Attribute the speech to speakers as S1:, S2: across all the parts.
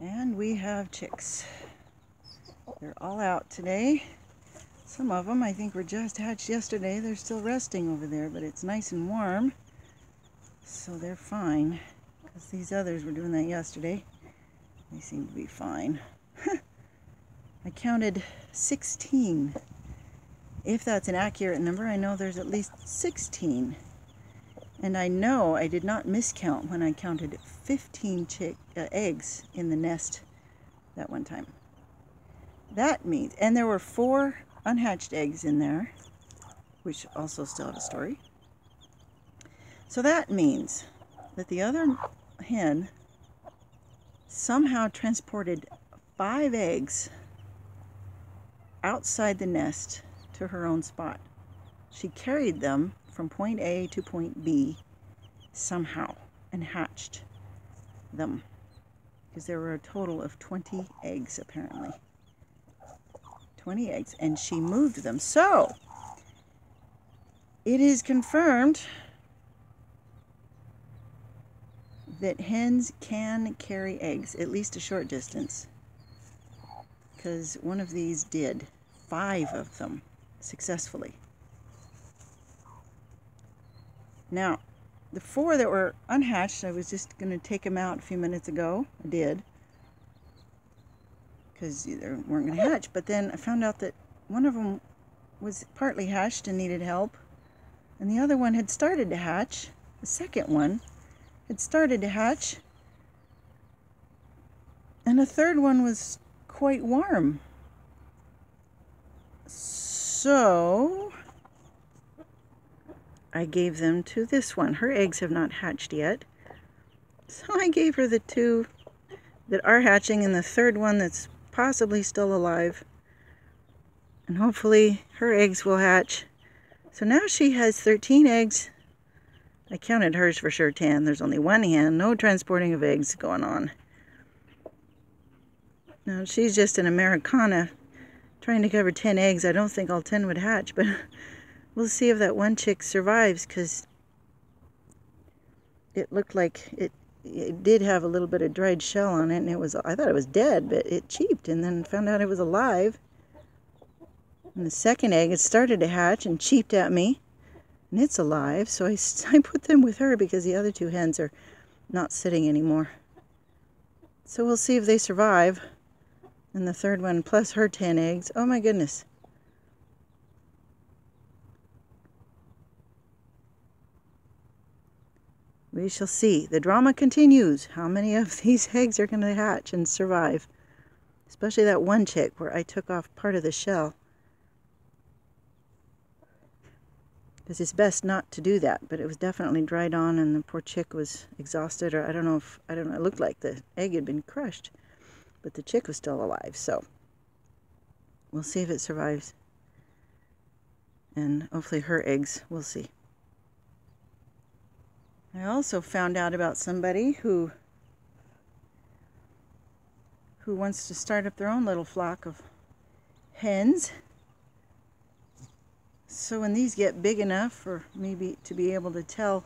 S1: And we have chicks. They're all out today. Some of them I think were just hatched yesterday. They're still resting over there, but it's nice and warm, so they're fine. Because these others were doing that yesterday. They seem to be fine. I counted 16. If that's an accurate number, I know there's at least 16. And I know I did not miscount when I counted 15 eggs in the nest that one time. That means, and there were 4 unhatched eggs in there, which also still have a story. So that means that the other hen somehow transported 5 eggs outside the nest to her own spot. She carried them from point A to point B somehow and hatched them, because there were a total of 20 eggs apparently. 20 eggs, and she moved them. So it is confirmed that hens can carry eggs, at least a short distance, because one of these did 5 of them successfully. Now, the 4 that were unhatched, I was just going to take them out a few minutes ago. I did, because they weren't going to hatch. But then I found out that one of them was partly hatched and needed help, and the other one had started to hatch. The second one had started to hatch, and the third one was quite warm. So I gave them to this one. Her eggs have not hatched yet, so I gave her the 2 that are hatching and the third one that's possibly still alive, and hopefully her eggs will hatch. So now she has 13 eggs. I counted hers for sure 10. There's only 1 hen, no transporting of eggs going on. Now she's just an Americana trying to cover 10 eggs. I don't think all 10 would hatch, but we'll see if that one chick survives, because it looked like it did have a little bit of dried shell on it, and I thought it was dead, but it cheeped, and then found out it was alive. And the second egg, it started to hatch and cheeped at me, and it's alive, so I put them with her because the other 2 hens are not sitting anymore. So we'll see if they survive. And the third one plus her 10 eggs. Oh my goodness. We shall see. The drama continues. How many of these eggs are going to hatch and survive? Especially that one chick where I took off part of the shell. Because it's best not to do that, but it was definitely dried on and the poor chick was exhausted, or I don't know, it looked like the egg had been crushed, but the chick was still alive, so we'll see if it survives. And hopefully her eggs, we'll see. I also found out about somebody who wants to start up their own little flock of hens. So when these get big enough for maybe to be able to tell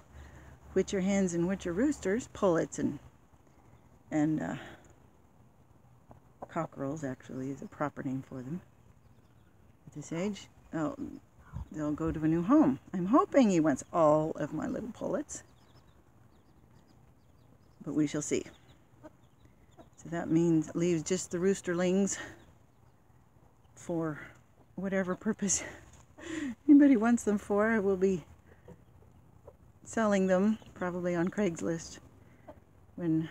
S1: which are hens and which are roosters, pullets and cockerels actually is a proper name for them at this age, they'll go to a new home. I'm hoping he wants all of my little pullets, but we shall see. So that means leaves just the roosterlings for whatever purpose anybody wants them for. I will be selling them probably on Craigslist when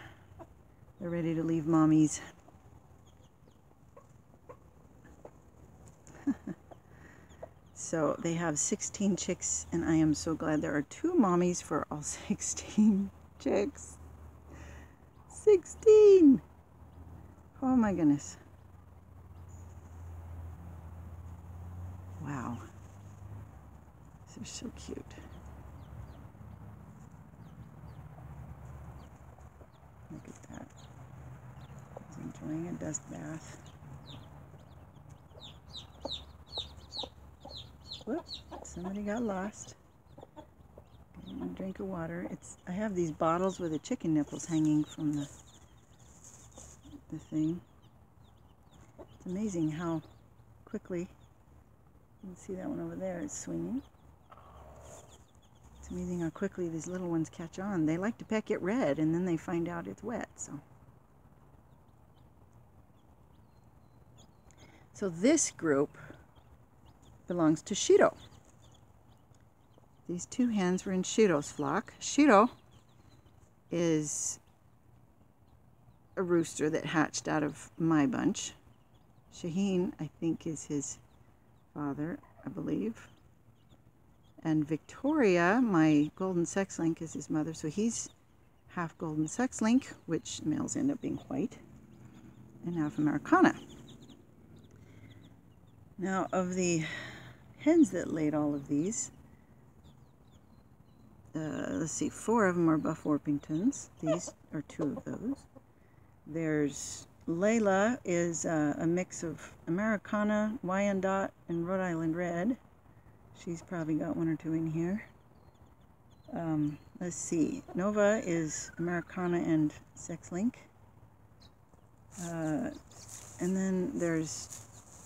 S1: they're ready to leave mommies. So they have 16 chicks, and I am so glad there are 2 mommies for all 16 chicks. 16! Oh my goodness. Wow. They're so cute. Look at that. He's enjoying a dust bath. Whoops, somebody got lost. Getting a drink of water. I have these bottles with the chicken nipples hanging from the the thing. It's amazing how quickly, you can see that one over there, it's swinging. It's amazing how quickly these little ones catch on. They like to peck it red and then they find out it's wet. So this group belongs to Shido. These two hens were in Shido's flock. Shido is a rooster that hatched out of my bunch. Shaheen, I think, is his father, I believe. And Victoria, my golden sex link, is his mother. So he's half golden sex link, which males end up being white, and half Americana. Now, of the hens that laid all of these, let's see, 4 of them are Buff Orpingtons. These are 2 of those. There's Layla, is a mix of Americana, Wyandotte, and Rhode Island Red. She's probably got 1 or 2 in here. Let's see, Nova is Americana and sex link. And then there's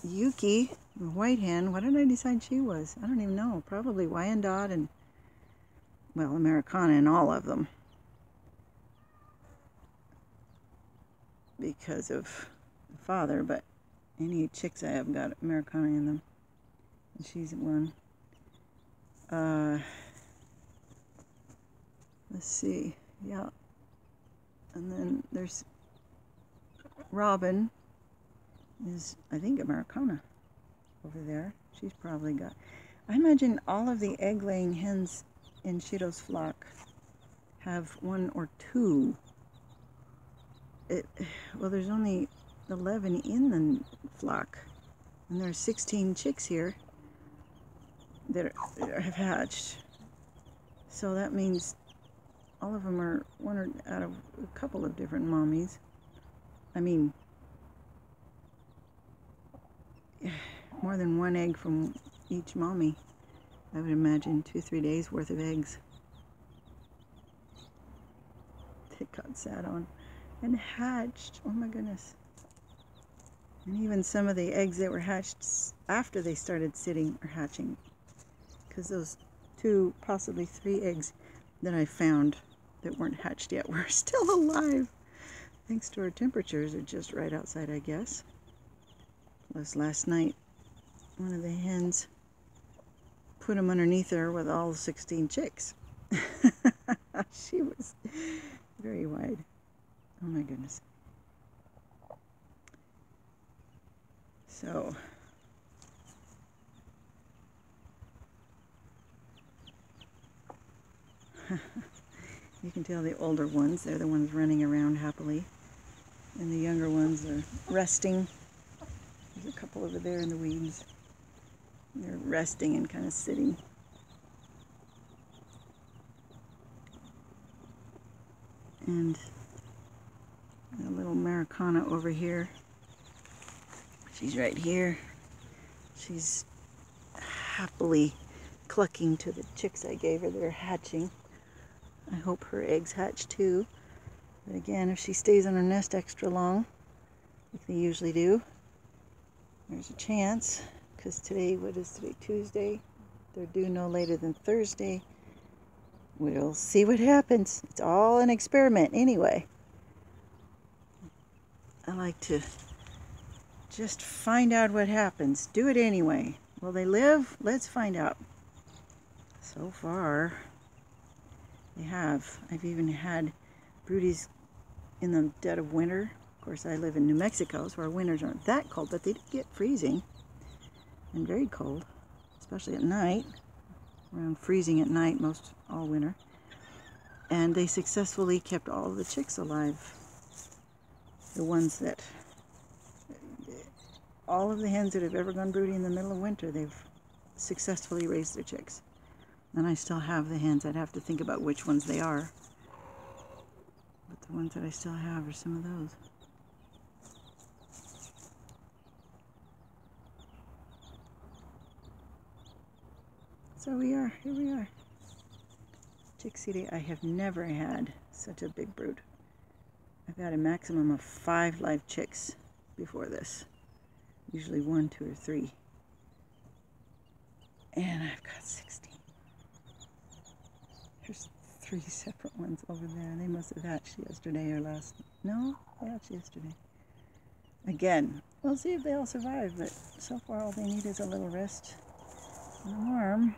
S1: Yuki, the white hen. What did I decide she was? I don't even know. Probably Wyandotte and, well, Americana in all of them, because of the father, but any chicks I have got Americana in them. And she's 1. Let's see, yeah. And then there's Robin, is, I think, Americana over there. She's probably got, I imagine all of the egg-laying hens in Shido's flock have 1 or 2. Well, there's only 11 in the flock, and there's 16 chicks here that have hatched. So that means all of them are 1 or out of a couple of different mommies. I mean, more than 1 egg from each mommy. I would imagine 2-3 days worth of eggs that got sat on and hatched. Oh my goodness. And even some of the eggs that were hatched after they started sitting are hatching, because those 2, possibly 3 eggs that I found that weren't hatched yet were still alive, thanks to our temperatures are just right outside, I guess. Plus last night, one of the hens put them underneath her with all 16 chicks. She was very wide. Oh my goodness. So, you can tell the older ones, they're the ones running around happily, and the younger ones are resting. There's a couple over there in the weeds. They're resting and kind of sitting. And a little Americana over here. She's right here. She's happily clucking to the chicks I gave her that are hatching. I hope her eggs hatch too. But again, if she stays on her nest extra long, like they usually do, there's a chance. Because today, what is today? Tuesday? They're due no later than Thursday. We'll see what happens. It's all an experiment anyway. I like to just find out what happens. Do it anyway. Will they live? Let's find out. So far, they have. I've even had broodies in the dead of winter. Of course, I live in New Mexico, so our winters aren't that cold, but they do get freezing and very cold, especially at night. Around freezing at night most all winter. And they successfully kept all of the chicks alive. The ones that, all of the hens that have ever gone broody in the middle of winter, they've successfully raised their chicks. And I still have the hens. I'd have to think about which ones they are. But the ones that I still have are some of those. So here we are. Chick City, I have never had such a big brood. I've got a maximum of 5 live chicks before this. Usually 1, 2, or 3. And I've got 16. There's 3 separate ones over there. They must have hatched yesterday or last. No, they hatched yesterday. Again, we'll see if they all survive, but so far all they need is a little rest and a worm.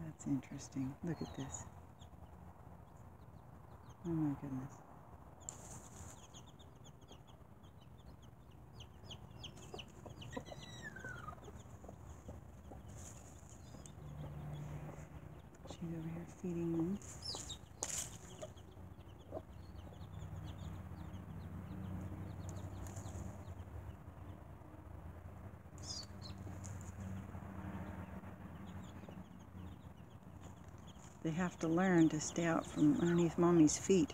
S1: That's interesting. Look at this. Oh my goodness. She's over here feeding them. They have to learn to stay out from underneath Mommy's feet,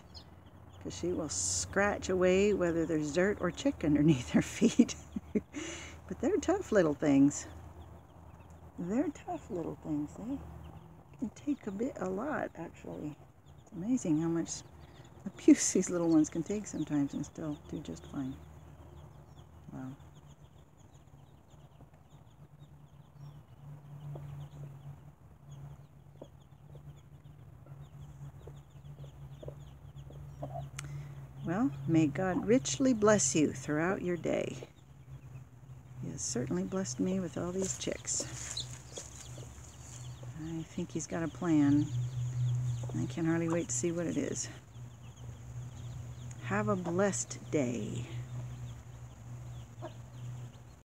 S1: because she will scratch away whether there's dirt or chick underneath her feet. But they're tough little things. They're tough little things. They can take a lot, actually. It's amazing how much abuse these little ones can take sometimes and still do just fine. Wow. Well, may God richly bless you throughout your day. He has certainly blessed me with all these chicks. I think he's got a plan. I can hardly wait to see what it is. Have a blessed day.